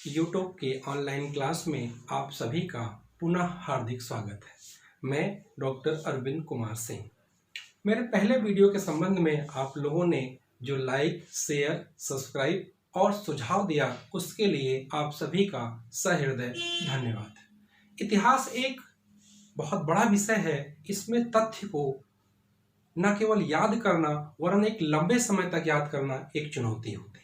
YouTube के online class में आप सभी का पुनः हार्दिक स्वागत है। मैं डॉक्टर अरविंद कुमार सिंह। मेरे पहले वीडियो के संबंध में आप लोगों ने जो लाइक, शेयर, सब्सक्राइब और सुझाव दिया उसके लिए आप सभी का सहृदय धन्यवाद। इतिहास एक बहुत बड़ा विषय है। इसमें तथ्य को न केवल याद करना वरन एक लंबे समय तक याद करना एक चुनौती होती है।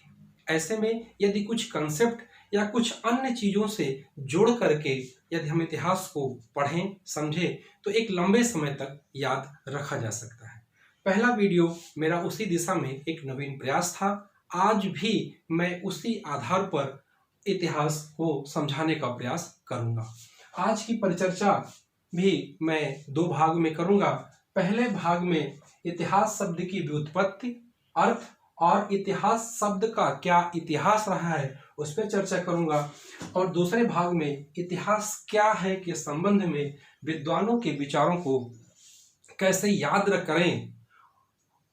ऐसे में यदि कुछ कंसेप्ट या कुछ अन्य चीज़ों से जोड़ करके यदि हम इतिहास को पढ़ें, समझें तो एक लंबे समय तक याद रखा जा सकता है। पहला वीडियो मेरा उसी दिशा में एक नवीन प्रयास था। आज भी मैं उसी आधार पर इतिहास को समझाने का प्रयास करूंगा। आज की परिचर्चा भी मैं दो भाग में करूंगा। पहले भाग में इतिहास शब्द की व्युत्पत्ति, अर्थ और इतिहास शब्द का क्या इतिहास रहा है उस पर चर्चा करूंगा और दूसरे भाग में इतिहास क्या है के संबंध में विद्वानों के विचारों को कैसे याद करें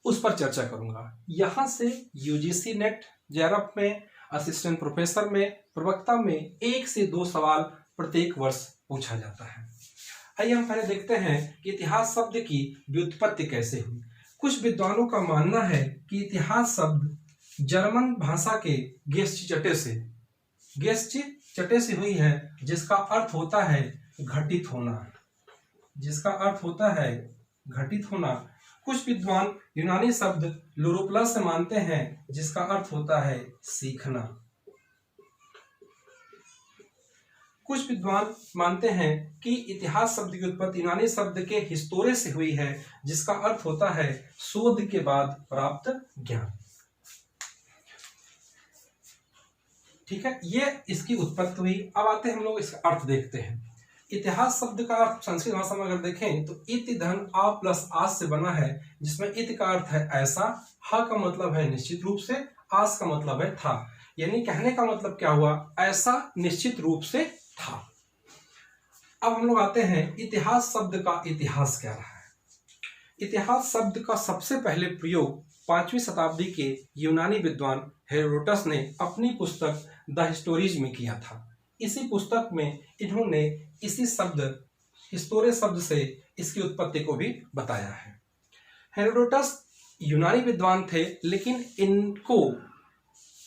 उस पर चर्चा करूंगा। यहां से यूजीसी नेट, जेआरएफ में, असिस्टेंट प्रोफेसर में, प्रवक्ता में 1 से 2 सवाल प्रत्येक वर्ष पूछा जाता है। आइए हम पहले देखते हैं कि इतिहास शब्द की व्युत्पत्ति कैसे हुई। कुछ विद्वानों का मानना है कि इतिहास शब्द जर्मन भाषा के गेस्चटे से हुई है, जिसका अर्थ होता है घटित होना। कुछ विद्वान यूनानी शब्द लुरोप्लस से मानते हैं, जिसका अर्थ होता है सीखना। कुछ विद्वान मानते हैं कि इतिहास शब्द की उत्पत्ति यूनानी शब्द के हिस्टोरे से हुई है, जिसका अर्थ होता है शोध के बाद प्राप्त ज्ञान। ठीक है, ये इसकी उत्पत्ति हुई। अब आते हैं हम लोग इसका अर्थ देखते हैं। इतिहास शब्द का अर्थ संस्कृत भाषा में अगर देखें तो इति धन आ प्लस आस से बना है, जिसमें इति का अर्थ है ऐसा, हा का मतलब है निश्चित रूप से, आस का मतलब है था। यानी कहने का मतलब क्या हुआ, ऐसा निश्चित रूप से था। अब हम लोग आते हैं इतिहास शब्द का इतिहास क्या रहा है। इतिहास शब्द का सबसे पहले प्रयोग 5वीं शताब्दी के यूनानी विद्वान हेरोडोटस ने अपनी पुस्तक द हिस्टोरीज में किया था। इसी पुस्तक में इन्होंने इसी शब्द हिस्टोरे शब्द से इसकी उत्पत्ति को भी बताया है। हेरोडोटस यूनानी विद्वान थे, लेकिन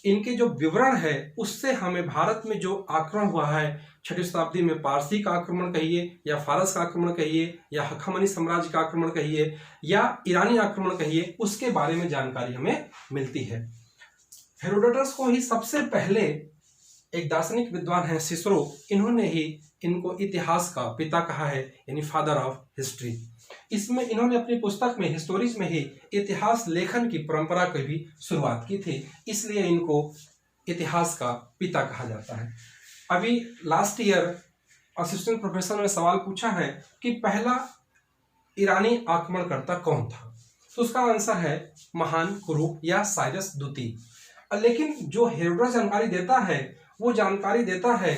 इनके जो विवरण है उससे हमें भारत में जो आक्रमण हुआ है 6वीं शताब्दी में, पारसी का आक्रमण कहिए या फारस का आक्रमण कहिए या हखमनी साम्राज्य का आक्रमण कहिए या ईरानी आक्रमण कहिए, उसके बारे में जानकारी हमें मिलती है। हेरोडोटस को ही सबसे पहले एक दार्शनिक विद्वान है सिसरो, इन्होंने ही इनको इतिहास का पिता कहा है, यानी फादर ऑफ हिस्ट्री। इसमें इन्होंने अपनी पुस्तक में हिस्टोरीज में ही इतिहास लेखन की परंपरा की भी शुरुआत की थी, इसलिए इनको इतिहास का पिता कहा जाता है। अभी लास्ट ईयर असिस्टेंट प्रोफेसर ने सवाल पूछा है कि पहला ईरानी आक्रमणकर्ता कौन था, तो उसका आंसर है महान कुरुप या साइरस द्वितीय। लेकिन जो हेरोडोटस जानकारी देता है वो जानकारी देता है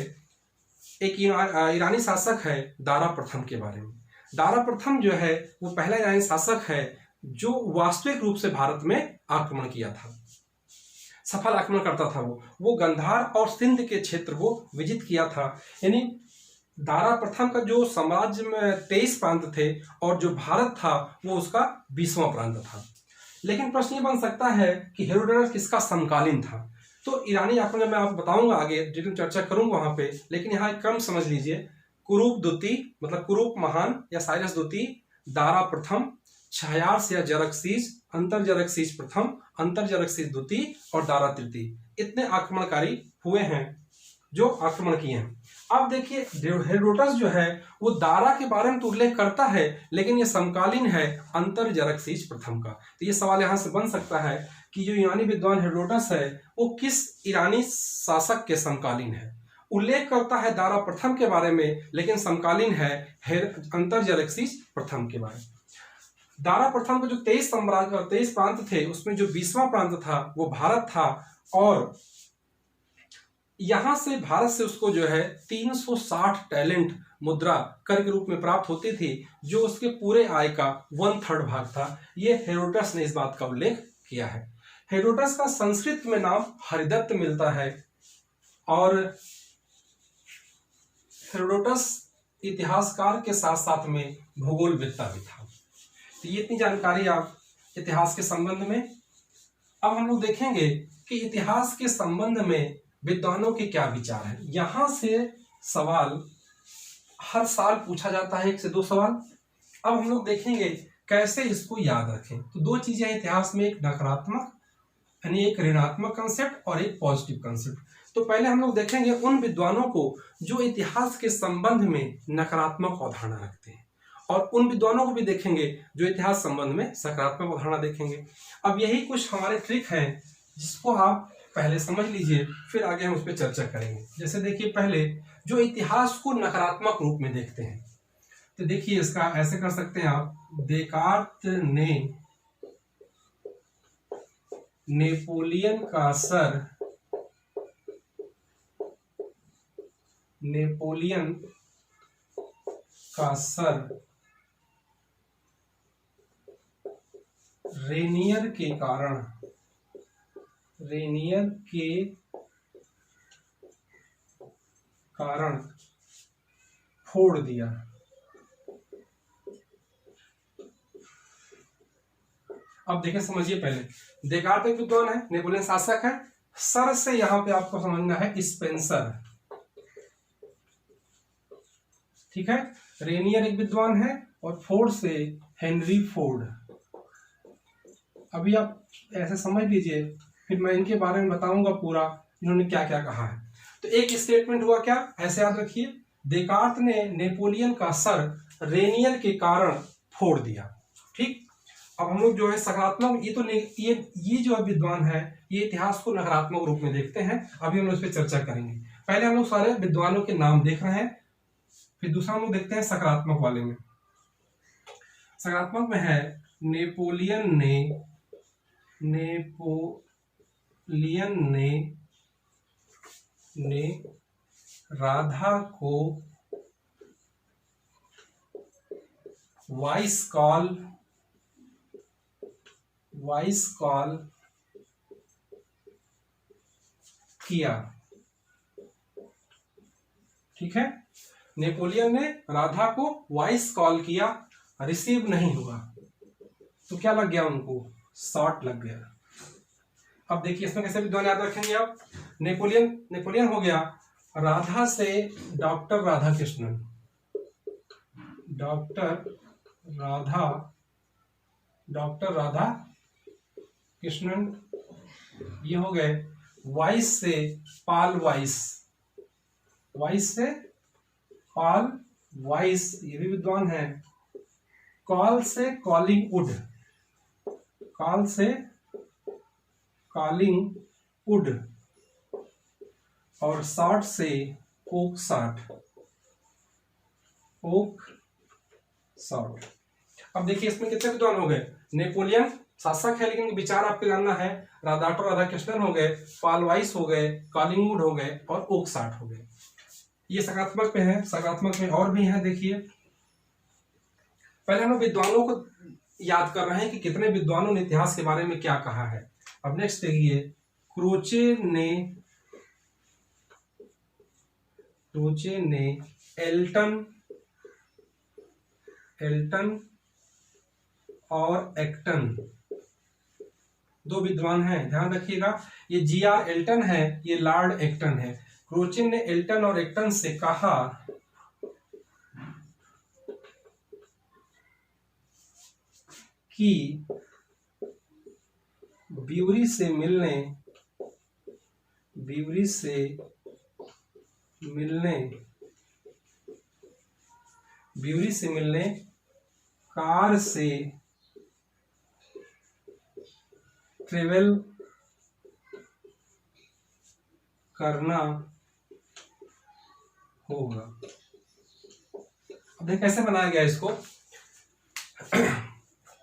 एक ईरानी शासक है दारा प्रथम के बारे में। दारा प्रथम जो है वो पहला ईरानी शासक है जो वास्तविक रूप से भारत में आक्रमण किया था, सफल आक्रमण करता था। वो गंधार और सिंध के क्षेत्र को विजित किया था। यानी दारा प्रथम का जो साम्राज्य में 23 प्रांत थे और जो भारत था वो उसका 20वां प्रांत था। लेकिन प्रश्न ये बन सकता है कि हेरोडोटस किसका समकालीन था। तो ईरानी आक्रमण मैं आपको बताऊंगा, आगे डिटेल चर्चा करूंगा वहां पे, लेकिन यहाँ एक क्रम समझ लीजिए। कुरुप द्वितीय मतलब कुरुप महान या साइरस द्वितीय, दारा प्रथम, शहरयार्स या जरक्सीज, अंतरजरक्सीज प्रथम, अंतरजरक्सीज द्वितीय और दारा तृतीय, इतने आक्रमणकारी हुए हैं जो आक्रमण किए हैं। अब देखिए हेरोडोटस जो है वो दारा के बारे में तो उल्लेख करता है, लेकिन ये समकालीन है अंतरजरक्सीज प्रथम का। तो ये सवाल यहाँ से बन सकता है कि जो यूनानी विद्वान हेरोडोटस है वो किस ईरानी शासक के समकालीन है। उल्लेख करता है दारा प्रथम के बारे में, लेकिन समकालीन है अंतरजरक्सीज प्रथम के बारे में। दारा प्रथम के जो 23 प्रांत थे उसमें जो 20वां प्रांत था वो भारत था, और यहां से भारत से उसको जो है 360 टैलेंट मुद्रा कर के रूप में प्राप्त होती थी, जो उसके पूरे आय का 1/3 भाग था। ये हेरोडोटस ने इस बात का उल्लेख किया है। हेरोडोटस का संस्कृत में नाम हरिदत्त मिलता है। और हेरोडोटस इतिहासकार के साथ साथ में भूगोलवेत्ता भी था। तो ये इतनी जानकारी आप इतिहास के संबंध में। अब हम लोग देखेंगे कि इतिहास के संबंध में विद्वानों के क्या विचार हैं। यहां से सवाल हर साल पूछा जाता है, 1 से 2 सवाल। अब हम लोग देखेंगे कैसे इसको याद रखें। तो 2 चीजें हैं इतिहास में, एक नकारात्मक यानी एक ऋणात्मक कंसेप्ट और एक पॉजिटिव कंसेप्ट। तो पहले हम लोग देखेंगे उन विद्वानों को जो इतिहास के संबंध में नकारात्मक अवधारणा रखते हैं, और उन विद्वानों को भी देखेंगे जो इतिहास संबंध में सकारात्मक अवधारणा देखेंगे। अब यही कुछ हमारे ट्रिक हैं जिसको आप पहले समझ लीजिए, फिर आगे हम उस पर चर्चा करेंगे। जैसे देखिए, पहले जो इतिहास को नकारात्मक रूप में देखते हैं, तो देखिए इसका ऐसे कर सकते हैं आप। देकार्त ने नेपोलियन का सर रेनियर के कारण फोड़ दिया। अब देखें, समझिए पहले। देकार्त एक विद्वान है, नेपोलियन शासक है। सर से यहां पे आपको समझना है स्पेंसर, ठीक है। रेनियर एक विद्वान है और फोर्ड से हेनरी फोर्ड। अभी आप ऐसे समझ लीजिए, फिर मैं इनके बारे में बताऊंगा पूरा इन्होंने क्या क्या कहा है। तो एक स्टेटमेंट हुआ क्या, ऐसे याद रखिए। देकार्त ने नेपोलियन का सर रेनियर के कारण फोड़ दिया, ठीक। अब हम लोग जो है सकारात्मक, ये जो विद्वान है ये इतिहास को नकारात्मक रूप में देखते हैं। अभी हम लोग इस पर चर्चा करेंगे। पहले हम लोग सारे विद्वानों के नाम देख रहे हैं, फिर दूसरा हम लोग देखते हैं सकारात्मक वाले में। सकारात्मक में है नेपोलियन ने राधा को वाइस कॉल किया, ठीक है। नेपोलियन ने राधा को वाइस कॉल किया, रिसीव नहीं हुआ, तो क्या लग गया उनको, शॉट लग गया। अब देखिए इसमें कैसे विद्वान याद रखेंगे आप। नेपोलियन हो गया राधा से डॉक्टर राधा कृष्णन, ये हो गए। वाइस से पाल वाइस, ये भी विद्वान है। कॉल से कॉलिंग वुड और शॉट से ओक शॉट। अब देखिए इसमें कितने विद्वान हो गए। नेपोलियन शासक है लेकिन विचार आपको जानना है। डॉक्टर राधा कृष्णन हो गए, पाल वाइस हो गए, कॉलिंगवुड हो गए और ओक शॉट हो गए। ये सकारात्मक में है। सकारात्मक में और भी है, देखिए। पहले हम विद्वानों को याद कर रहे हैं कि कितने विद्वानों ने इतिहास के बारे में क्या कहा है। अब नेक्स्ट देखिए, क्रोचे ने एल्टन और एक्टन, 2 विद्वान हैं, ध्यान रखिएगा। ये G.R. एल्टन है, ये लॉर्ड एक्टन है। क्रोचे ने एल्टन और एक्टन से कहा कि ब्यूरी से मिलने कार से ट्रेवल करना होगा। अब देखिए कैसे बनाया गया इसको।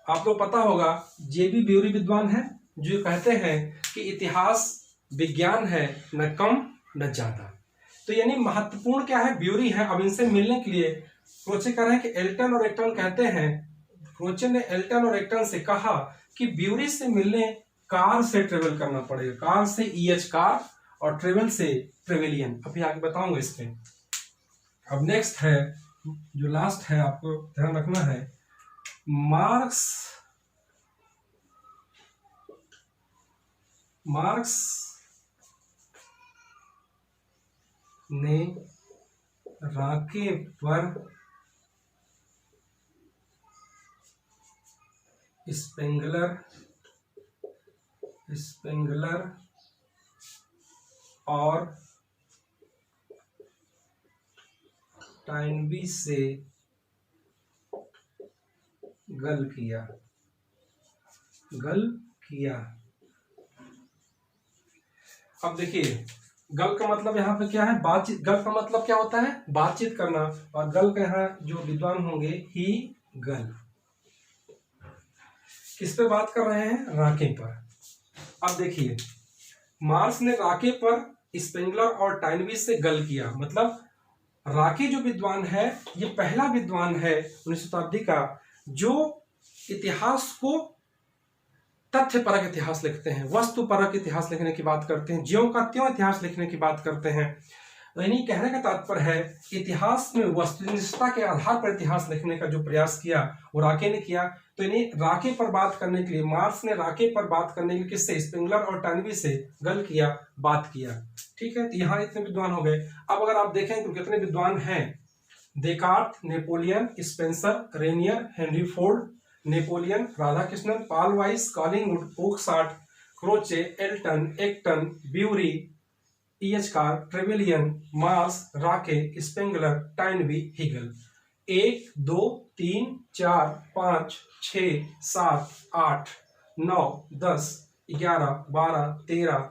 आप लोग पता होगा J.B. ब्यूरी विद्वान है जो कहते हैं कि इतिहास विज्ञान है, न कम न ज्यादा। तो यानी महत्वपूर्ण क्या है, ब्यूरी है। अब इनसे मिलने के लिए क्रोचे कह रहे हैं कि एल्टन और एक्टन कहते हैं, क्रोचे ने एल्टन और एक्टन से कहा कि ब्यूरी से मिलने कार से ट्रेवल करना पड़ेगा। कार से EH कार और ट्रेवल से ट्रेवेलियन। अभी आगे बताऊंगा इसमें। अब नेक्स्ट है, जो लास्ट है, आपको ध्यान रखना है, मार्क्स ने राके पर स्पेंगलर और टाइनबी से गल किया। अब देखिए, गल का मतलब यहाँ पे क्या है, बातचीत। गल का मतलब क्या होता है, बातचीत करना। और गल का यहाँ जो विद्वान होंगे, ही गल। किस पे बात कर रहे हैं, राके पर। अब देखिए, मार्क्स ने राके पर स्पेंगलर और टाइनबी से गल किया, मतलब राके जो विद्वान है, ये पहला विद्वान है 19वीं शताब्दी का जो इतिहास को तथ्यपरक इतिहास लिखते हैं, वस्तुपरक इतिहास लिखने की बात करते हैं, ज्यों का त्यों इतिहास लिखने की बात करते हैं। यानी कहने का तात्पर्य है, इतिहास में वस्तुनिष्ठता के आधार पर इतिहास लिखने का जो प्रयास किया वो राके ने किया। तो यानी राके पर बात करने के लिए, मार्क्स ने राके पर बात करने के लिए किससे, स्पेंगलर और टाइनबी से गल किया, बात किया। ठीक है, तो यहाँ इतने विद्वान हो गए। अब अगर आप देखें तो कितने विद्वान हैं, Descartes, Napoleon, Spencer, Renier, Henry Ford, Napoleon, Radhakrishnan, Paul Weiss, Collingwood, Oakeshott, Croce, Elton, Acton, Bury, E H Carr, Trevelyan, Marx, Ranke, Spengler, Toynbee, Hegel. 1 2 3 4 5 6 7 8 9 10 11 12 13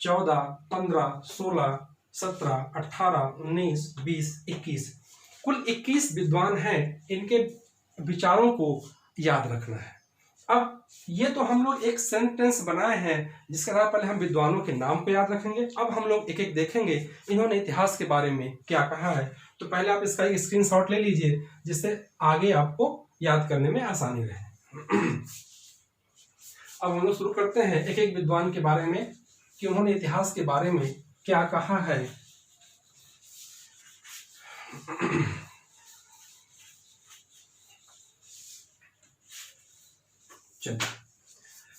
14 15 16 17 18 19 20 21, कुल 21 विद्वान हैं। इनके विचारों को याद रखना है। अब ये तो हम लोग एक सेंटेंस बनाए हैं जिसके आधार पर हम विद्वानों के नाम को याद रखेंगे। अब हम लोग एक एक देखेंगे इन्होंने इतिहास के बारे में क्या कहा है। तो पहले आप इसका एक स्क्रीनशॉट ले लीजिए जिससे आगे आपको याद करने में आसानी रहे। अब हम लोग शुरू करते हैं एक एक विद्वान के बारे में कि उन्होंने इतिहास के बारे में क्या कहा है। चलिए,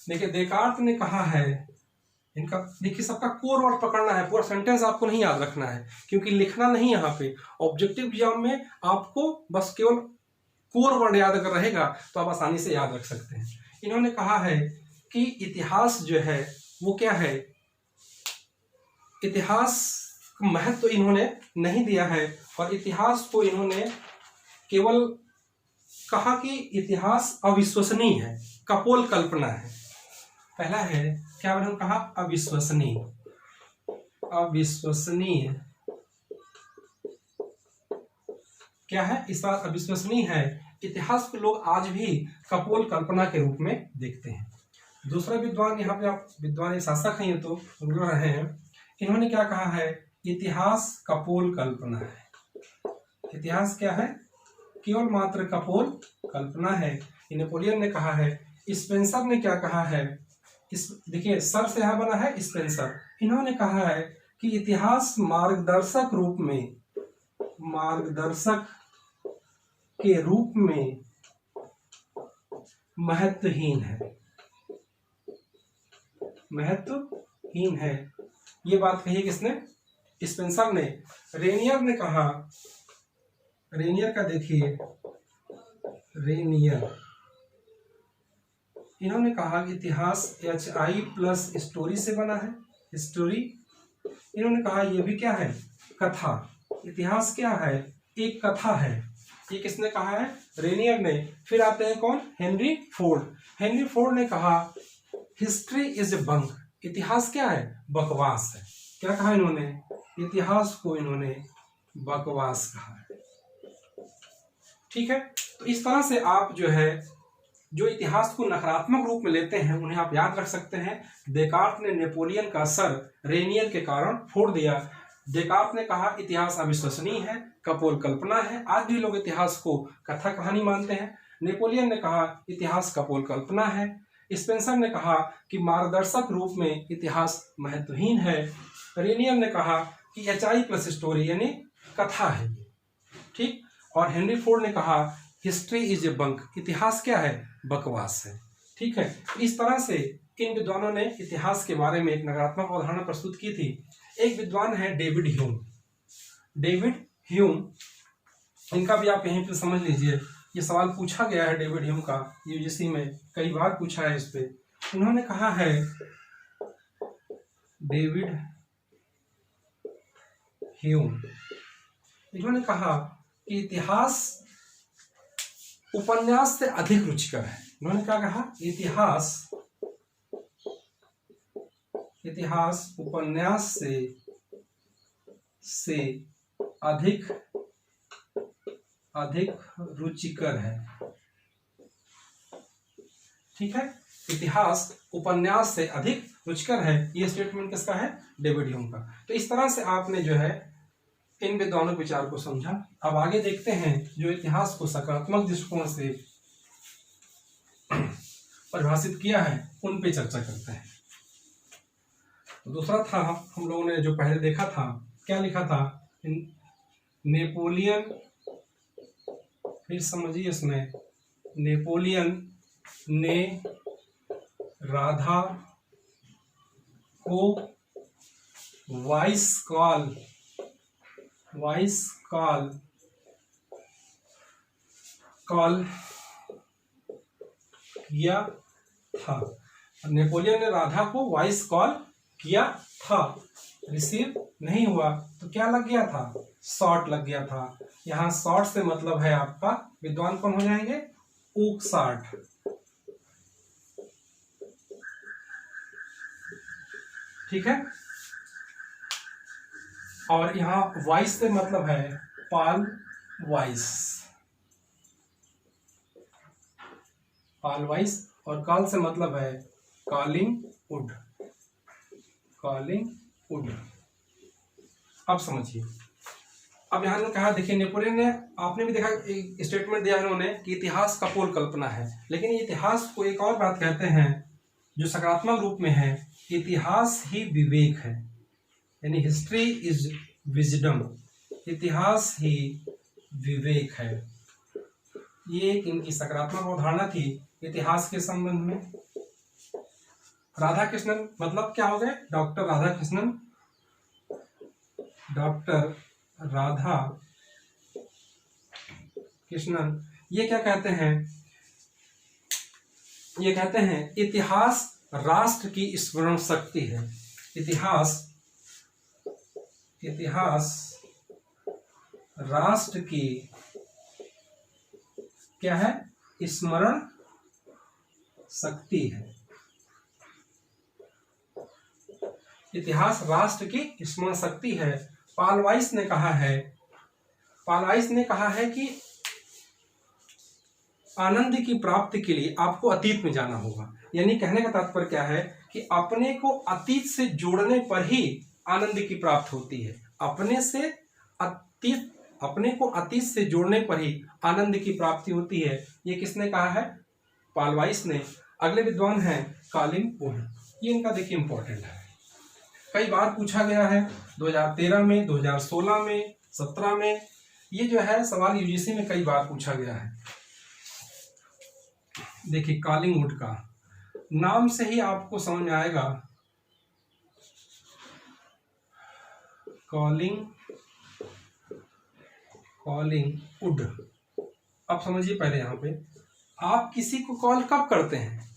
देखिए, देकार्त ने कहा है, इनका देखिए सबका कोर वर्ड पकड़ना है, पूरा सेंटेंस आपको नहीं याद रखना है क्योंकि लिखना नहीं। यहाँ पे ऑब्जेक्टिव एग्जाम में आपको बस केवल कोर वर्ड याद अगर रहेगा तो आप आसानी से याद रख सकते हैं। इन्होंने कहा है कि इतिहास जो है वो क्या है, इतिहास महत्व तो इन्होंने नहीं दिया है और इतिहास को इन्होंने केवल कहा कि इतिहास अविश्वसनीय है, कपोल कल्पना है। पहला है क्या उन्होंने कहा, अविश्वसनीय। क्या है, इस बात अविश्वसनीय है। इतिहास को लोग आज भी कपोल कल्पना के रूप में देखते हैं। दूसरा विद्वान, यहाँ पे आप विद्वान एक शासक हैं, ये तो रुक रहे हैं, इन्होंने क्या कहा है, इतिहास कपोल कल्पना है। इतिहास क्या है, केवल मात्र कपोल कल्पना है। नेपोलियन ने कहा है। स्पेंसर ने क्या कहा है, इस देखिए सर से यहाँ बना है स्पेंसर, इन्होंने कहा है कि इतिहास मार्गदर्शक के रूप में महत्वहीन है। ये बात कही किसने, स्पेंसर ने। रेनियर ने कहा, रेनियर का देखिए, रेनियर इन्होंने कहा कि इतिहास HI प्लस स्टोरी से बना है। स्टोरी इन्होंने कहा यह भी क्या है, कथा। इतिहास क्या है, एक कथा है। ये किसने कहा है, रेनियर ने। फिर आते हैं कौन, हेनरी फोर्ड। हेनरी फोर्ड ने कहा हिस्ट्री इज ए बंक, इतिहास क्या है, बकवास है। क्या कहा इन्होंने, इतिहास को इन्होंने बकवास कहा है। ठीक है, तो इस तरह से आप जो है जो इतिहास को नकारात्मक रूप में लेते हैं उन्हें आप याद रख सकते हैं। देकार्त ने नेपोलियन का सर रेनियर के कारण फोड़ दिया। देकार्त ने कहा इतिहास अविश्वसनीय है, कपोल कल्पना है। आज भी लोग इतिहास को कथा कहानी मानते हैं। नेपोलियन ने कहा इतिहास कपोल कल्पना है। स्पेंसर ने कहा कि मार्गदर्शक रूप में इतिहास महत्वहीन है। रेनियर ने कहा कि एचआई प्लस स्टोरी यानी कथा है, ठीक। और हेनरी फोर्ड ने कहा हिस्ट्री इज ए बंक, इतिहास क्या है, बकवास है, ठीक है। इस तरह से इन विद्वानों ने इतिहास के बारे में एक नकारात्मक अवधारणा प्रस्तुत की थी। एक विद्वान है डेविड ह्यूम। डेविड ह्यूम, इनका भी आप यहीं पे समझ लीजिए, ये सवाल पूछा गया है डेविड ह्यूम का, यूजीसी में कई बार पूछा है इस पे। उन्होंने कहा है, डेविड ह्यूम, इन्होंने कहा कि इतिहास उपन्यास से अधिक रुचिकर है। उन्होंने क्या कहा, इतिहास उपन्यास से अधिक रुचिकर है, ठीक है। इतिहास उपन्यास से अधिक रुचिकर है, ये स्टेटमेंट किसका है, डेविड ह्यूम का। तो इस तरह से आपने जो है इन विद्वानों के विचार को समझा। अब आगे देखते हैं जो इतिहास को सकारात्मक दृष्टिकोण से परिभाषित किया है, उन पे चर्चा करते हैं। तो दूसरा था, हम लोगों ने जो पहले देखा था, क्या लिखा था, नेपोलियन, फिर समझिए इसमें, नेपोलियन ने राधा को वाइस कॉल किया था। नेपोलियन ने राधा को वाइस कॉल किया था, रिसीव नहीं हुआ तो क्या लग गया था, शॉर्ट लग गया था। यहाँ शॉर्ट से मतलब है आपका, विद्वान कौन हो जाएंगे, ऊकसार्ट, ठीक है। और यहाँ वाइस से मतलब है पाल वाइस, और कॉल से मतलब है कॉलिंग वुड। अब समझिए, अब यहाँ ने कहा, देखिए नेपोलियन ने, आपने भी देखा एक स्टेटमेंट दिया इन्होंने कि इतिहास का पोल कल्पना है, लेकिन इतिहास को एक और बात कहते हैं जो सकारात्मक रूप में है, इतिहास ही विवेक है, यानी हिस्ट्री इज विजडम, इतिहास ही विवेक है। ये इनकी सकारात्मक अवधारणा थी इतिहास के संबंध में। राधा कृष्णन मतलब क्या हो गए, डॉक्टर राधा कृष्णन, ये क्या कहते हैं, ये कहते हैं इतिहास राष्ट्र की स्मरण शक्ति है। इतिहास राष्ट्र की क्या है, स्मरण शक्ति है। इतिहास राष्ट्र की स्मरण शक्ति है। पाल वाइस ने कहा है कि आनंद की प्राप्ति के लिए आपको अतीत में जाना होगा। यानी कहने का तात्पर्य क्या है कि अपने को अतीत से जोड़ने पर ही आनंद की प्राप्ति होती है। अपने को अतीत से जोड़ने पर ही आनंद की प्राप्ति होती है। ये किसने कहा है, पाल वाइस ने। अगले विद्वान हैं कॉलिन वुड। ये इनका देखिए इंपॉर्टेंट है, कई बार पूछा गया है, 2013 में, 2016 में, 17 में, ये जो है सवाल यूजीसी में कई बार पूछा गया है। देखिए कॉलिंग वुड का नाम से ही आपको समझ में आएगा, कॉलिंग वुड। अब समझिए पहले यहाँ पे, आप किसी को कॉल कब करते हैं,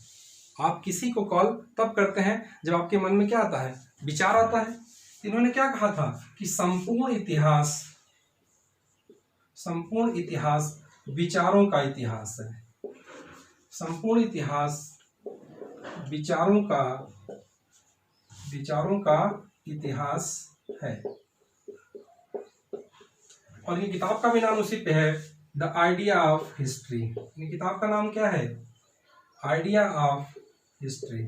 आप किसी को कॉल तब करते हैं जब आपके मन में क्या आता है, विचार आता है। इन्होंने क्या कहा था कि संपूर्ण इतिहास विचारों का इतिहास है। संपूर्ण इतिहास विचारों का इतिहास है। और ये किताब का भी नाम उसी पे है, द आइडिया ऑफ हिस्ट्री। ये किताब का नाम क्या है, आइडिया ऑफ हिस्ट्री,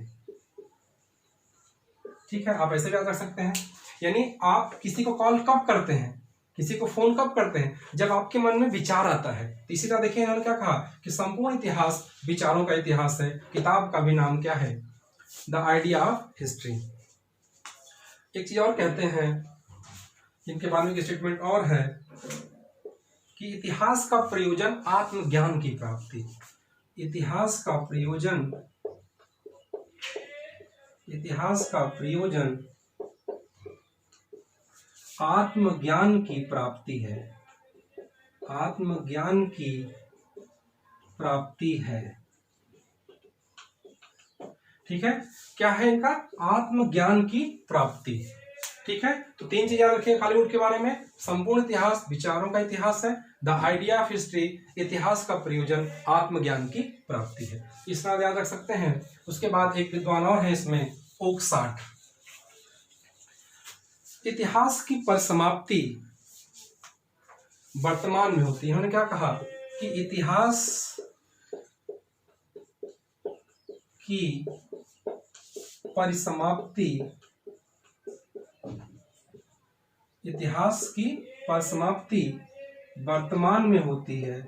ठीक है। आप ऐसे भी याद रख सकते हैं। यानी आप किसी को कॉल कब करते हैं, किसी को फोन कब करते हैं, जब आपके मन में विचार आता है। तो इसी तरह देखिए इन्होंने क्या कहा कि संपूर्ण इतिहास विचारों का इतिहास है। किताब का भी नाम क्या है, द आइडिया ऑफ हिस्ट्री। एक चीज और कहते हैं जिनके बारे में स्टेटमेंट और है कि इतिहास का प्रयोजन आत्मज्ञान की प्राप्ति। इतिहास का प्रयोजन आत्मज्ञान की प्राप्ति है। आत्मज्ञान की प्राप्ति है। ठीक है, क्या है इनका? आत्मज्ञान की प्राप्ति। ठीक है, तो तीन चीजें रखिए हॉलीवुड के बारे में। संपूर्ण इतिहास विचारों का इतिहास है। द आइडिया ऑफ हिस्ट्री, इतिहास का प्रयोजन आत्मज्ञान की प्राप्ति है। इस तरह याद रख सकते हैं। उसके बाद एक विद्वान और है इसमें, ओकसाट। इतिहास की परिसमाप्ति वर्तमान में होती है। उन्होंने क्या कहा कि इतिहास की परिसमाप्ति वर्तमान में होती है।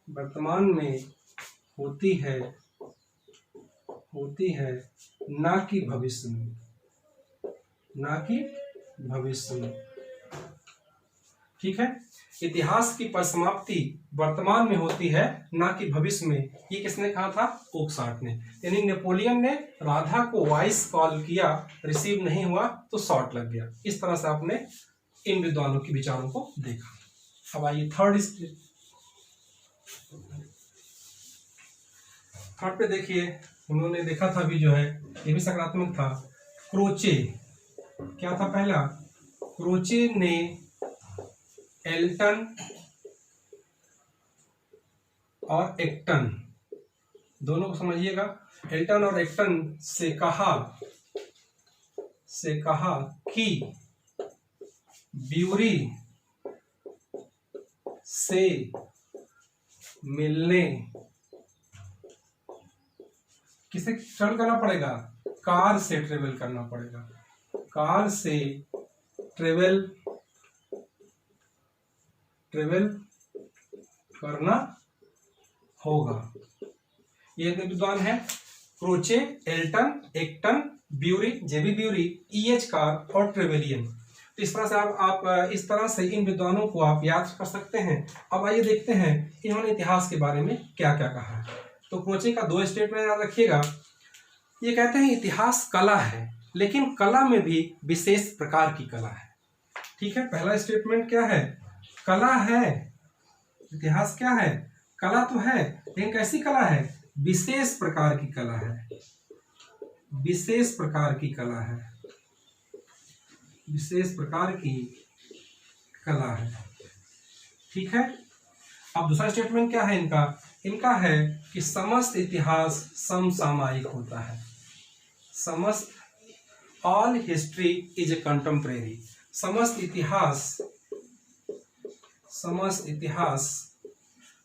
वर्तमान में होती है ना कि भविष्य में। ठीक है, इतिहास की परिसमाप्ति वर्तमान में होती है ना कि भविष्य में। ये किसने कहा था? ओकसाट ने। यानी नेपोलियन ने राधा को वॉइस कॉल किया, रिसीव नहीं हुआ तो शॉट लग गया। इस तरह से आपने इन विद्वानों के विचारों को देखा। अब आइए थर्ड पे देखिए। उन्होंने देखा था भी जो है, ये भी सकारात्मक था। क्रोचे, क्या था पहला? क्रोचे ने एल्टन और एक्टन, दोनों को समझिएगा, एल्टन और एक्टन से कहा कि ब्यूरी से मिलने, किसे ट्रेवल करना पड़ेगा? कार से ट्रेवल करना पड़ेगा। कार से ट्रेवल करना होगा। ये विद्वान है क्रोचे, एल्टन, एक्टन, ब्यूरी, जेबी ब्यूरी, ईएच कार और ट्रेवेलियन। तो इस तरह से आप इस तरह से इन विद्वानों को आप याद कर सकते हैं। अब आइए देखते हैं इन्होंने इतिहास के बारे में क्या क्या कहा है। तो क्रोचे का 2 स्टेटमेंट याद रखिएगा। ये कहते हैं इतिहास कला है, लेकिन कला में भी विशेष प्रकार की कला है। ठीक है, पहला स्टेटमेंट क्या है? कला है। इतिहास क्या है? कला तो है, लेकिन कैसी कला है? विशेष प्रकार की कला है। विशेष प्रकार की कला है। विशेष प्रकार की कला है। ठीक है, अब दूसरा स्टेटमेंट क्या है इनका? इनका है कि समस्त इतिहास समसामयिक होता है। समस्त, all history is A contemporary. समस्त इतिहास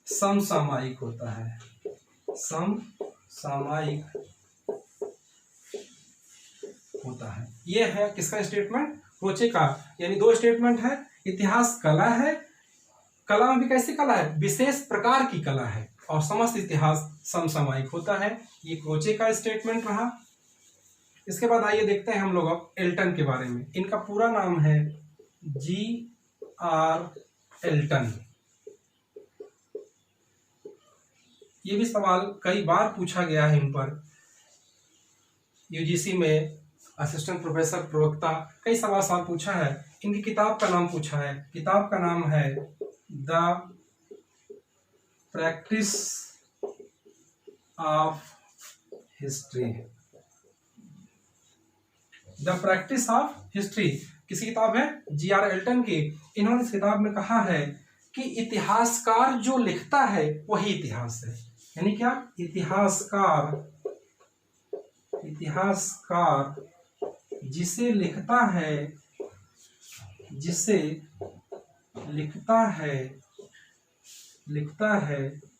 समसामयिक होता है। समसामयिक होता है। यह है किसका स्टेटमेंट? क्रोचे का। यानी 2 स्टेटमेंट है। इतिहास कला है, कला में भी कैसी कला है? विशेष प्रकार की कला है, और समस्त इतिहास समसामयिक होता है। ये क्रोचे का स्टेटमेंट रहा। इसके बाद आइए देखते हैं हम लोग अब एल्टन के बारे में। इनका पूरा नाम है G.R. एल्टन। ये भी सवाल कई बार पूछा गया है इन पर, यूजीसी में असिस्टेंट प्रोफेसर प्रवक्ता कई सवाल पूछा है। इनकी किताब का नाम पूछा है। किताब का नाम है the practice of history. The practice of history किसी किताब है? G.R. एल्टन की। इन्होंने इस किताब में कहा है कि इतिहासकार जो लिखता है वही इतिहास है। यानी क्या? इतिहासकार जिसे लिखता है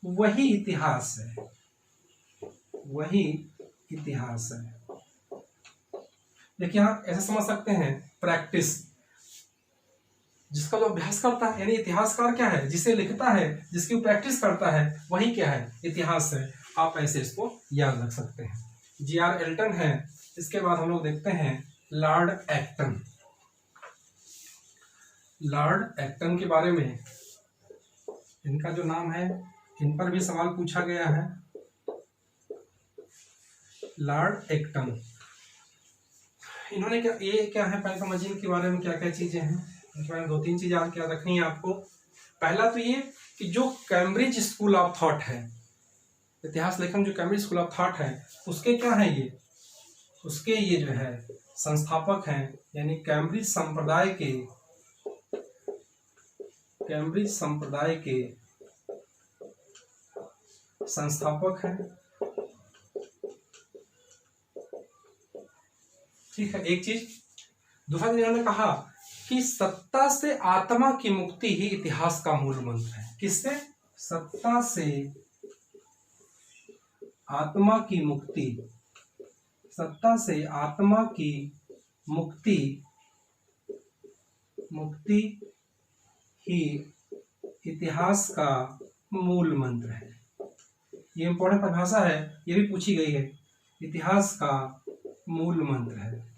वही इतिहास है। वही इतिहास है। देखिए आप ऐसे समझ सकते हैं, प्रैक्टिस, जिसका जो अभ्यास करता है, यानी इतिहासकार क्या है? जिसे लिखता है, जिसकी प्रैक्टिस करता है, वही क्या है? इतिहास है। आप ऐसे इसको याद रख सकते हैं। G.R. एल्टन है। इसके बाद हम लोग देखते हैं लॉर्ड एक्टन। लॉर्ड एक्टन के बारे में, इनका जो नाम है, इन पर भी सवाल पूछा गया है। लॉर्ड एक्टन, इन्होंने ये क्या है, पहले समझिए इनके बारे में क्या क्या चीजें हैं। इनके बारे में 2-3 चीजें याद रखनी है आपको। पहला तो ये कि जो कैम्ब्रिज स्कूल ऑफ थॉट है, इतिहास लेखन जो कैम्ब्रिज स्कूल ऑफ थॉट है, उसके क्या है ये, उसके ये जो है संस्थापक हैं, यानी कैम्ब्रिज संप्रदाय के संस्थापक हैं। ठीक है, एक चीज। दूसरा चीज इन्होंने कहा कि सत्ता से आत्मा की मुक्ति ही इतिहास का मूल मंत्र है। किससे? सत्ता से आत्मा की मुक्ति, सत्ता से आत्मा की मुक्ति ही इतिहास का मूल मंत्र है। ये इंपॉर्टेंट परिभाषा है, ये भी पूछी गई है। इतिहास का मूल मंत्र है।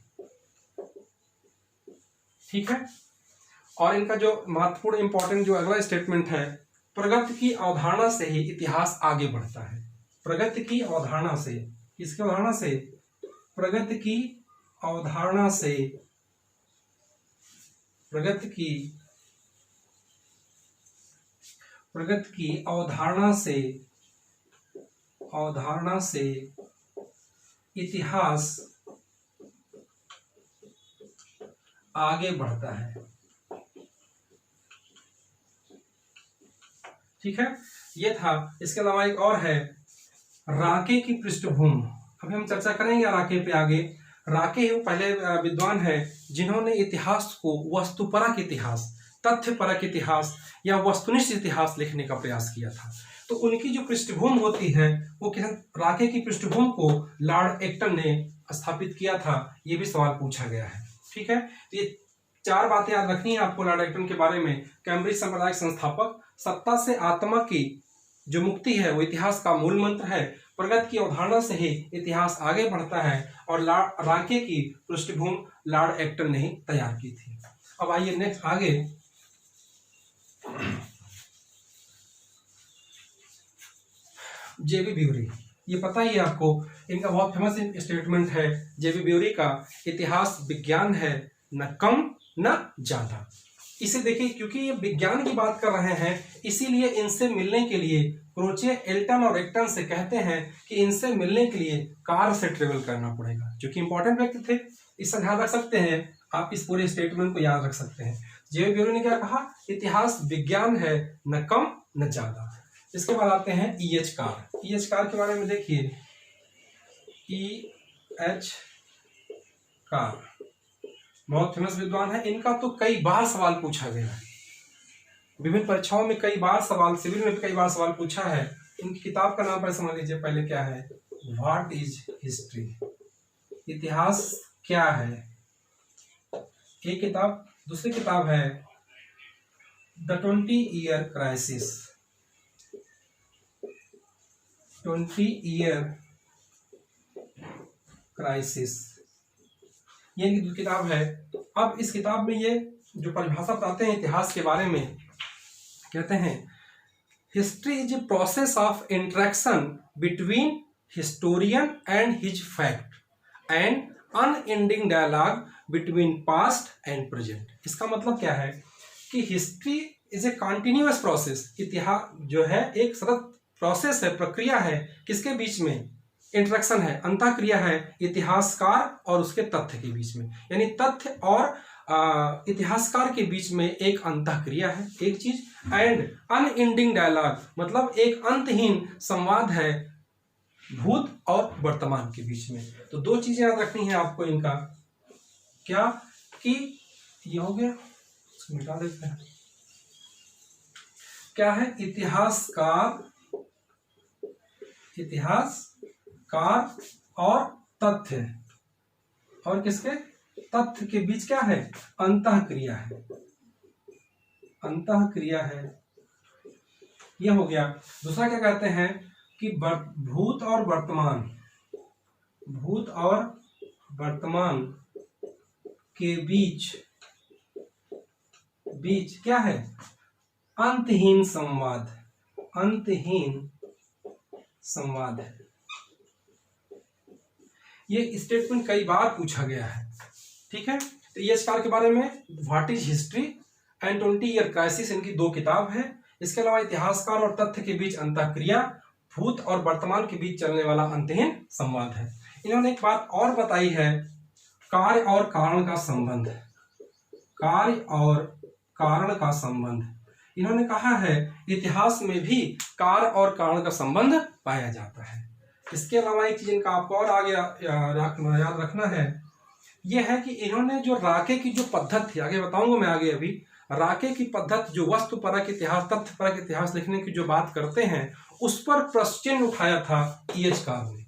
ठीक है। और इनका जो महत्वपूर्ण इंपॉर्टेंट जो अगला स्टेटमेंट है, प्रगति की अवधारणा से ही इतिहास आगे बढ़ता है। प्रगति की अवधारणा से, किसकी अवधारणा से? प्रगति की अवधारणा से, प्रगति की अवधारणा से इतिहास आगे बढ़ता है। ठीक है, ये था। इसके अलावा एक और है, राके की पृष्ठभूमि। अभी हम चर्चा करेंगे राके पे आगे। राके वो पहले विद्वान है जिन्होंने इतिहास को वस्तुपरक इतिहास, तथ्यपरक इतिहास या वस्तुनिष्ठ इतिहास लिखने का प्रयास किया था। तो उनकी जो पृष्ठभूमि होती है वो राके की पृष्ठभूमि को लॉर्ड एक्टन ने स्थापित किया था। ये भी सवाल पूछा गया है। ठीक है, तो ये 4 बातें याद रखनी है आपको लॉर्ड एक्टन के बारे में। कैम्ब्रिज संप्रदाय संस्थापक, सत्ता से आत्मा की जो मुक्ति है वो इतिहास का मूल मंत्र है, प्रगति की अवधारणा से ही इतिहास आगे बढ़ता है, और राके की पृष्ठभूमि लॉर्ड एक्टन ने ही तैयार की थी। अब आइए नेक्स्ट आगे। जेबी ब्यूरी, ये पता ही है आपको, इनका बहुत फेमस स्टेटमेंट है जेबी ब्यूरी का, इतिहास विज्ञान है, न कम न ज्यादा। इसे देखिए, क्योंकि ये विज्ञान की बात कर रहे हैं, इसीलिए इनसे मिलने के लिए क्रोचे, एल्टन और एक्टन से कहते हैं कि इनसे मिलने के लिए कार से ट्रेवल करना पड़ेगा, जो कि इंपॉर्टेंट व्यक्ति थे। इससे ध्यान रख सकते हैं आप, इस पूरे स्टेटमेंट को याद रख सकते हैं। जेबी ब्यूरी ने क्या कहा? इतिहास विज्ञान है, न कम न ज्यादा। इसके बाद आते हैं E.H. कार। E.H. कार के बारे में देखिए, E.H. कार बहुत फेमस विद्वान है। इनका तो कई बार सवाल पूछा गया है, विभिन्न परीक्षाओं में कई बार सवाल, सिविल में भी कई बार सवाल पूछा है। इनकी किताब का नाम पर समझ लीजिए पहले क्या है, व्हाट इज हिस्ट्री, इतिहास क्या है, एक किताब। दूसरी किताब है the 20-year crisis, 20-year crisis, ये इनकी किताब है। अब इस किताब में ये जो परिभाषा बताते हैं इतिहास के बारे में, कहते हैं history is a process of interaction between historian and his fact and unending dialogue between past and present. इसका मतलब क्या है कि history is a continuous process, इतिहास जो है एक सतत प्रोसेस है, प्रक्रिया है, किसके बीच में? इंटरेक्शन है, अंतःक्रिया है इतिहासकार और उसके तथ्य के बीच में, यानी तथ्य और इतिहासकार के बीच में एक अंतःक्रिया है, एक चीज। एंड अनएंडिंग डायलॉग, मतलब एक अंतहीन संवाद है भूत और वर्तमान के बीच में। तो 2 चीजें याद रखनी है आपको इनका, क्या कि ये हो गया, इसको मिटा देते हैं। क्या है? इतिहासकार और तथ्य, और किसके? तथ्य के बीच क्या है? अंतःक्रिया है, अंतःक्रिया है, यह हो गया। दूसरा क्या कहते हैं कि भूत और वर्तमान, भूत और वर्तमान के बीच क्या है? अंतहीन संवाद, अंतहीन संवाद है। ये स्टेटमेंट कई बार पूछा गया है, ठीक है। तो ईएच कार के बारे में what is history and 20 year crisis, इनकी 2 किताब है। इसके अलावा इतिहासकार और तथ्य के बीच अंतःक्रिया, भूत और वर्तमान के बीच चलने वाला अंतहीन संवाद है। इन्होंने एक बात और बताई है, कार्य और कारण का संबंध, कार्य और कारण का संबंध। इन्होंने कहा है इतिहास में भी कार्य और कारण का संबंध पाया जाता है। इसके अलावा एक चीज इनका आपको और आगे याद रखना है, यह है कि इन्होंने जो राके की जो पद्धति थी, आगे बताऊंगा मैं आगे, अभी राके की पद्धति जो वस्तुपरक इतिहास, तथ्यपरक इतिहास लिखने की जो बात करते हैं, उस पर प्रश्न उठाया था ईएच कार ने,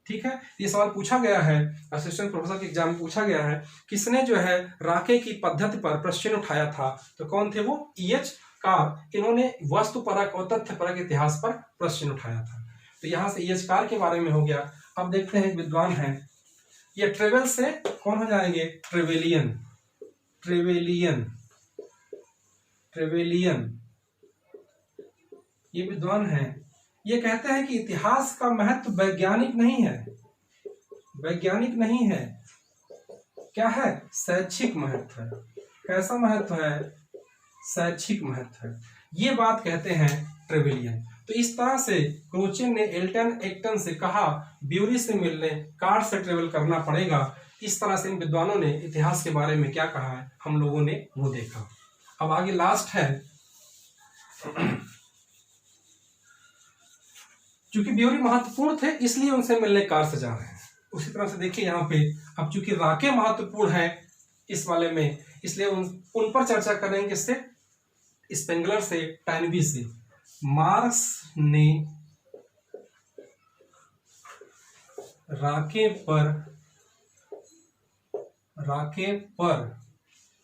ठीक है। ये सवाल पूछा गया है, असिस्टेंट प्रोफेसर के एग्जाम में पूछा गया है, किसने जो है राके की पद्धति पर प्रश्न उठाया था, तो कौन थे वो? EH car. इन्होंने वस्तुपरक और तथ्यपरक इतिहास पर प्रश्न उठाया था। तो यहां से ईएच कार के बारे में हो गया। अब देखते हैं विद्वान हैं, ये ट्रेवल से कौन हो जाएंगे? ट्रेवेलियन, ट्रेवेलियन, ट्रेवेलियन, ये विद्वान हैं। ये कहते हैं कि इतिहास का महत्व वैज्ञानिक नहीं है, वैज्ञानिक नहीं है, क्या है? शैक्षिक महत्व है। कैसा महत्व है? शैक्षिक महत्व है। ये बात कहते हैं ट्रेवेलियन। तो इस तरह से क्रोचेन ने एल्टन एक्टन से कहा ब्यूरी से मिलने कार से ट्रेवल करना पड़ेगा। इस तरह से इन विद्वानों ने इतिहास के बारे में क्या कहा है, हम लोगों ने वो देखा। अब आगे लास्ट है, चूंकि ब्यूरी महत्वपूर्ण थे इसलिए उनसे मिलने कार से जा रहे हैं। उसी तरह से देखिए यहाँ पे, अब चूंकि राके महत्वपूर्ण है इस वाले में, इसलिए उन पर चर्चा करेंगे। किससे? स्पेंगलर से, टाइनबी से। मार्क्स ने राके पर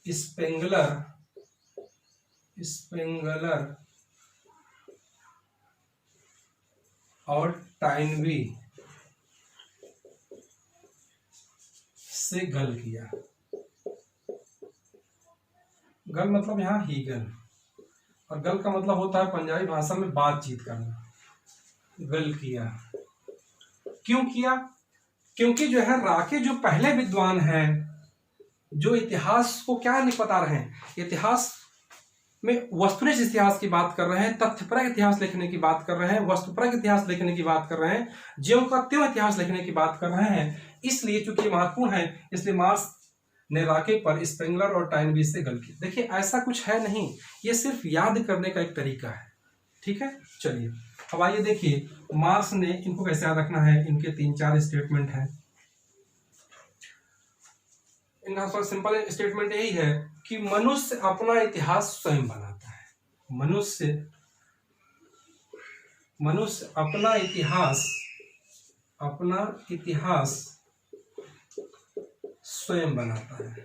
स्पेंगलर और टाइनबी से गल किया। गल मतलब यहाँ ही गल, और गल का मतलब होता है पंजाबी भाषा में बातचीत करना। गल किया, क्यों किया? क्योंकि जो है राके जो पहले विद्वान हैं, जो इतिहास को क्या नहीं बता रहे हैं, इतिहास में वस्तुनिष्ठ इतिहास की बात कर रहे हैं, तथ्यपरक इतिहास लिखने की बात कर रहे हैं, वस्तुपरक इतिहास लिखने की बात कर रहे हैं, ज्यों का त्यों इतिहास लिखने की बात कर रहे हैं। इसलिए चूंकि महत्वपूर्ण है, इसलिए मार्क्स ने राके पर स्पेंगलर और टाइनबी से गल की। देखिए ऐसा कुछ है नहीं, ये सिर्फ याद करने का एक तरीका है, ठीक है। चलिए अब आइए देखिए मार्क्स ने इनको कैसे याद रखना है। इनके 3-4 स्टेटमेंट हैं। इनका सिंपल स्टेटमेंट यही है कि मनुष्य अपना इतिहास स्वयं बनाता है। मनुष्य अपना इतिहास स्वयं बनाता है,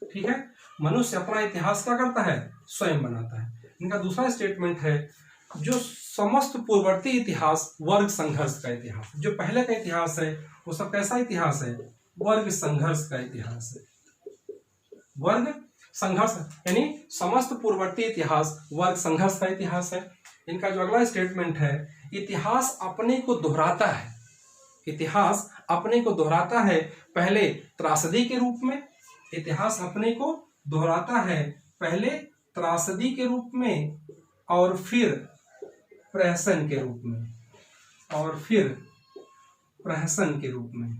ठीक है। मनुष्य अपना इतिहास क्या करता है? स्वयं बनाता है। इनका दूसरा स्टेटमेंट है, जो समस्त पूर्ववर्ती इतिहास वर्ग संघर्ष का इतिहास, जो पहले का इतिहास है वो सब कैसा इतिहास है? वर्ग संघर्ष का इतिहास है। वर्ग संघर्ष यानी समस्त पूर्ववर्ती इतिहास वर्ग संघर्ष का इतिहास है। इनका जो अगला स्टेटमेंट है, इतिहास अपने को दोहराता है। इतिहास अपने को दोहराता है, पहले त्रासदी के रूप में। इतिहास अपने को दोहराता है, पहले त्रासदी के रूप में और फिर प्रहसन के रूप में,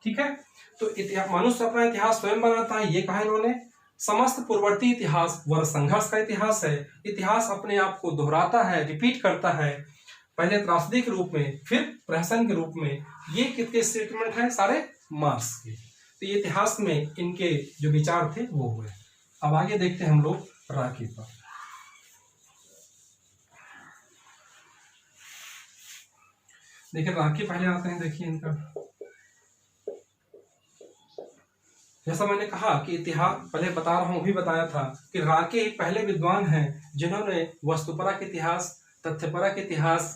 ठीक है। तो मनुष्य अपना इतिहास स्वयं बनाता है, ये कहा इन्होंने। समस्त पूर्ववर्ती इतिहास वर्ग संघर्ष का इतिहास है। इतिहास अपने आप को दोहराता है, रिपीट करता है, पहले त्रासदी के रूप में फिर प्रहसन के रूप में। ये कितने स्टेटमेंट हैं? सारे मार्क्स के। तो ये इतिहास में इनके जो विचार थे वो हुए। अब आगे देखते हैं हम लोग राके पर। देखिए राके पहले आते हैं। देखिए इनका, जैसा मैंने कहा कि इतिहास पहले बता रहा हूं, भी बताया था कि राके पहले विद्वान हैं जिन्होंने वस्तुपरक इतिहास, तथ्यपरक इतिहास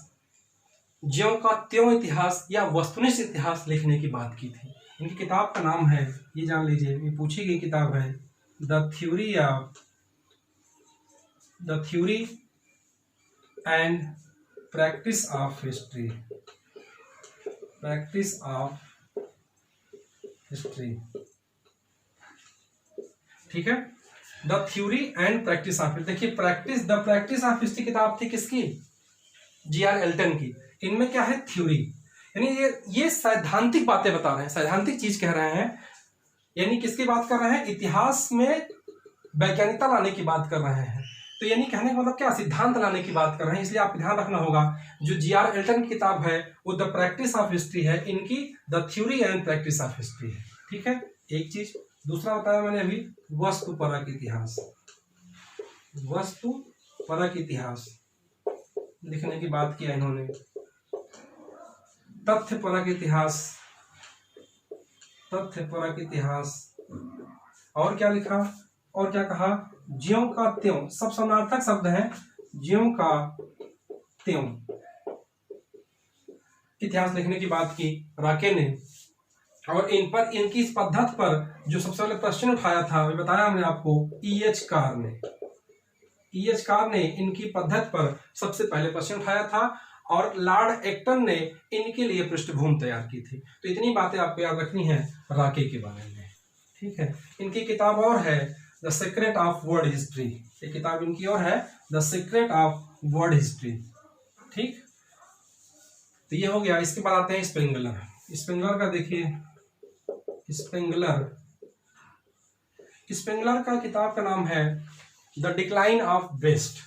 ज्यों का त्यों इतिहास या वस्तुनिष्ठ इतिहास लिखने की बात की थी। इनकी किताब का नाम है, ये जान लीजिए, ये पूछी गई किताब है, the theory and practice of history. ठीक है, the theory and practice of history. देखिए, द प्रैक्टिस ऑफ हिस्ट्री किताब थी किसकी? जी.आर. एल्टन की। इनमें क्या है? थ्योरी, यानी ये सैद्धांतिक बातें बता रहे हैं, सैद्धांतिक चीज कह रहे हैं। यानी किसकी बात कर रहे हैं? इतिहास में वैज्ञानिकता लाने की बात कर रहे हैं। तो यानी कहने का मतलब क्या? सिद्धांत लाने की बात कर रहे हैं। इसलिए आपको ध्यान रखना होगा, जो जी.आर. एल्टन की किताब है वो द प्रैक्टिस ऑफ हिस्ट्री है, इनकी the theory and practice of history है। ठीक है, एक चीज। दूसरा बताया मैंने अभी, वस्तुपरक इतिहास। वस्तुपरक इतिहास लिखने की बात किया इन्होंने। तथ्यपरक इतिहास, और क्या लिखा और क्या कहा? ज्यों का त्यों, सब समानार्थक शब्द हैं। ज्यों का त्यों इतिहास लिखने की बात की राके ने। और इनकी इस पद्धति पर जो सबसे पहले प्रश्न उठाया था, अभी बताया हमने आपको, E.H. कार ने इनकी पद्धति पर सबसे पहले प्रश्न उठाया था, और लॉर्ड एक्टन ने इनके लिए पृष्ठभूमि तैयार की थी। तो इतनी बातें आपको याद रखनी है राके के बारे में। ठीक है, इनकी किताब और है the secret of world history. ये किताब इनकी और है, the secret of world history. ठीक, तो ये हो गया। इसके बाद आते हैं स्पेंगलर का। देखिए, स्पेंगलर का किताब का नाम है द डिक्लाइन ऑफ वेस्ट।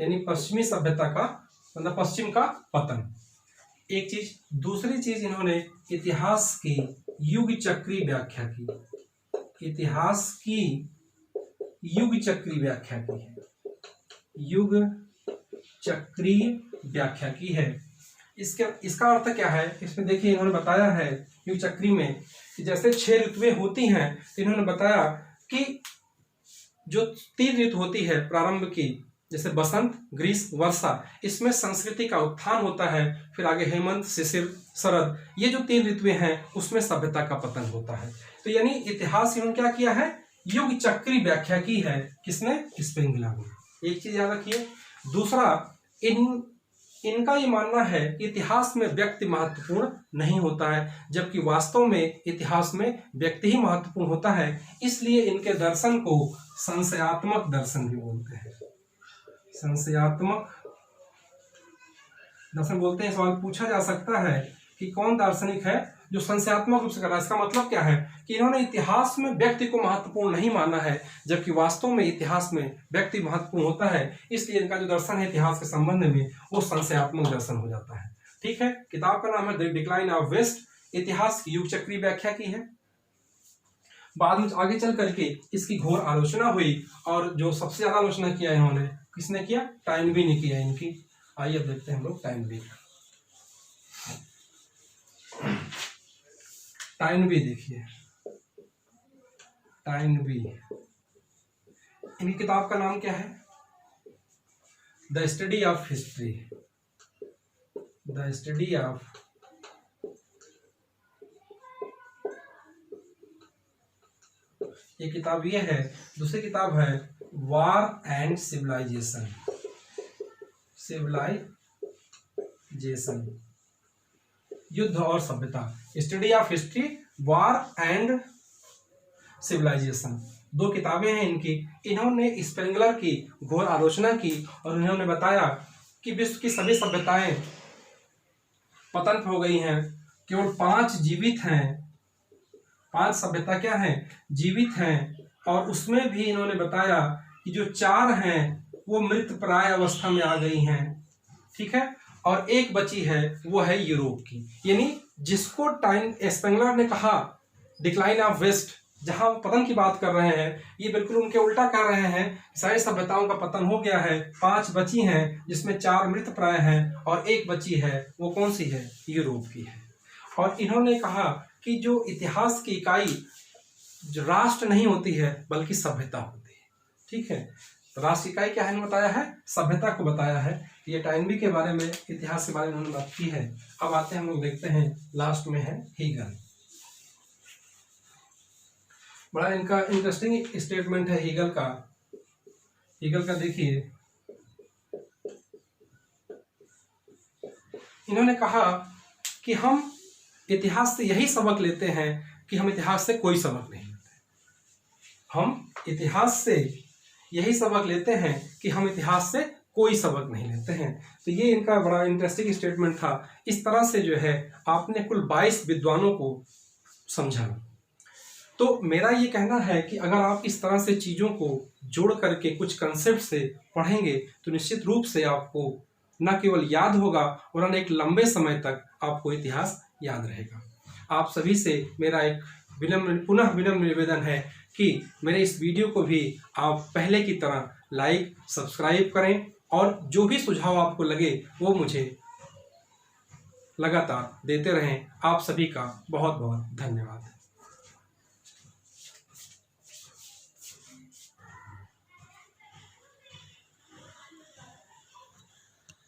यानी पश्चिमी सभ्यता का, मतलब पश्चिम का पतन। एक चीज। दूसरी चीज, इन्होंने इतिहास की युग चक्री व्याख्या की। इतिहास की युग चक्री व्याख्या की है। युग चक्री व्याख्या की है। इसका अर्थ क्या है? इसमें देखिए, इन्होंने बताया है युग चक्री में कि जैसे 6 ऋतुएं होती हैं, तो इन्होंने बताया कि जो 3 ऋतु होती है प्रारंभ की, जैसे बसंत, ग्रीष्म, वर्षा, इसमें संस्कृति का उत्थान होता है। फिर आगे हेमंत, शिशिर, शरद, ये जो 3 ऋतुएं हैं उसमें सभ्यता का पतन होता है। तो यानी इतिहास इन्होंने क्या किया है? युग चक्री व्याख्या की है। किसने? स्पेंगलर ने। एक चीज याद रखिए। दूसरा, इनका ये मानना है कि इतिहास में व्यक्ति महत्वपूर्ण नहीं होता है, जबकि वास्तव में इतिहास में व्यक्ति ही महत्वपूर्ण होता है। इसलिए इनके दर्शन को संशयात्मक दर्शन भी बोलते हैं। संशयात्मक दर्शन बोलते हैं। सवाल पूछा जा सकता है कि कौन दार्शनिक है जो संशयात्मक रूप से कर रहा है? इसका मतलब क्या है कि इन्होंने इतिहास में व्यक्ति को महत्वपूर्ण नहीं माना है, जबकि वास्तव में इतिहास में व्यक्ति महत्वपूर्ण होता है। इसलिए इनका जो दर्शन है इतिहास के संबंध में, वो संशयात्मक दर्शन हो जाता है। ठीक है, किताब का नाम है द डिक्लाइन ऑफ वेस्ट। इतिहास की युग चक्री व्याख्या की है। बाद में आगे चल करके इसकी घोर आलोचना हुई, और जो सबसे ज्यादा आलोचना किया इन्होंने, किसने किया? टाइनबी ने किया इनकी। आइए अब देखते हैं हम लोग टाइनबी। देखिए, टाइनबी, इनकी किताब का नाम क्या है? The study of history. ये किताब ये है। दूसरी किताब है वॉर एंड सिविलाइजेशन। युद्ध और सभ्यता। Study of history, war and civilization, 2 किताबें हैं इनकी। इन्होंने स्पेंगलर की घोर आलोचना की, और इन्होंने बताया कि विश्व की सभी सभ्यताएं पतन हो गई हैं, केवल 5 जीवित हैं। 5 सभ्यता क्या हैं? जीवित हैं। और उसमें भी इन्होंने बताया कि जो 4 हैं वो मृत प्राय अवस्था में आ गई हैं। ठीक है, और 1 बची है, वो है यूरोप की। यानी जिसको स्पेंगलर ने कहा डिक्लाइन ऑफ वेस्ट, जहां पतन की बात कर रहे हैं, ये बिल्कुल उनके उल्टा कर रहे हैं। सारी सभ्यताओं का पतन हो गया है, 5 बची हैं, जिसमें 4 मृत प्राय हैं, और 1 बची है, वो कौन सी है? यूरोप की है। और इन्होंने कहा कि जो इतिहास की इकाई जो राष्ट्र नहीं होती है बल्कि सभ्यता होती है। ठीक है, तो राष्ट्र इकाई क्या है बताया है, सभ्यता को बताया है। ये टाइनबी के बारे में, इतिहास के बारे में उन्होंने बात की है। अब आते हैं हम लोग देखते हैं, लास्ट में है हीगल। बड़ा इनका इंटरेस्टिंग स्टेटमेंट है हीगल का। हीगल का देखिए, इन्होंने कहा कि हम इतिहास से यही सबक लेते हैं कि हम इतिहास से कोई सबक नहीं लेते। हम इतिहास से यही सबक लेते हैं कि हम इतिहास से कोई सबक नहीं लेते हैं। तो ये इनका बड़ा इंटरेस्टिंग स्टेटमेंट था। इस तरह से जो है आपने कुल 22 विद्वानों को समझा। तो मेरा ये कहना है कि अगर आप इस तरह से चीज़ों को जोड़ करके कुछ कंसेप्ट से पढ़ेंगे तो निश्चित रूप से आपको न केवल याद होगा और एक लंबे समय तक आपको इतिहास याद रहेगा। आप सभी से मेरा एक पुनः विनम्र निवेदन है कि मेरे इस वीडियो को भी आप पहले की तरह लाइक सब्सक्राइब करें और जो भी सुझाव आपको लगे वो मुझे लगातार देते रहें। आप सभी का बहुत बहुत धन्यवाद।